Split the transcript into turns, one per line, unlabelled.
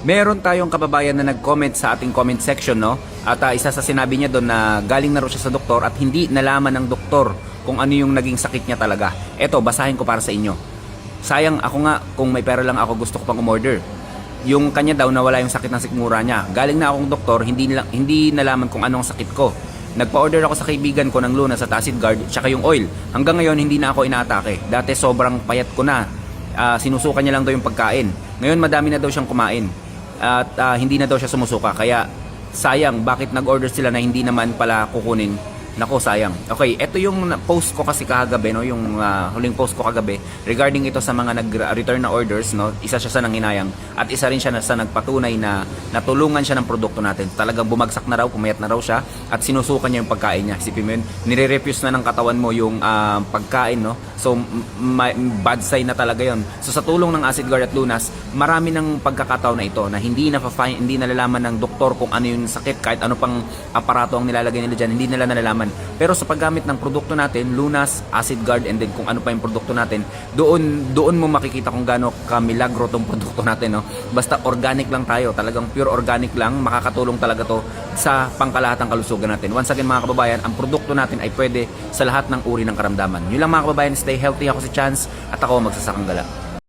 Meron tayong kababayan na nag-comment sa ating comment section, no? At isa sa sinabi niya doon na galing na raw siya sa doktor at hindi nalaman ng doktor kung ano yung naging sakit niya talaga. Eto, basahin ko para sa inyo. Sayang ako nga, kung may pera lang ako gusto ko pang umorder. Yung kanya daw nawala yung sakit ng sikmura niya. Galing na akong doktor, hindi nalaman kung anong sakit ko. Nagpa-order ako sa kaibigan ko ng Lunas at Acid Guard tsaka yung oil. Hanggang ngayon hindi na ako inaatake. Dati sobrang payat ko na. Sinusuka niya lang daw yung pagkain. Ngayon madami na daw siyang kumain. At hindi na daw siya sumusuka. Kaya sayang, bakit nag-order sila na hindi naman pala kukunin? Nako, sayang. Okay, ito yung post ko kasi kagabi, no, yung huling post ko kagabi regarding ito sa mga nag-return na orders, no. Isa siya sa nanginayang at isa rin siya sa nagpatunay na natulungan siya ng produkto natin. Talagang bumagsak na raw, pumayat na raw siya at sinusukan niya yung pagkain niya. Isipin mo yun, nire-refuse na ng katawan mo yung pagkain, no. So bad sign na talaga yun. So sa tulong ng Acid Guard at Lunas, marami ng pagkakataon na ito na hindi nalalaman ng doktor kung ano yung sakit, kahit ano pang aparato ang nilalagay nila dyan, hindi nila nalalaman. Pero sa paggamit ng produkto natin, Lunas, Acid Guard, and then kung ano pa yung produkto natin, doon mo makikita kung gaano kamilagro tong produkto natin, no? Basta organic lang tayo, talagang pure organic lang, makakatulong talaga to sa pangkalahatang kalusugan natin. Once again mga kababayan, ang produkto natin ay pwede sa lahat ng uri ng karamdaman. Yun lang mga kababayan, stay healthy. Ako si Chance at ako magsasakang gala.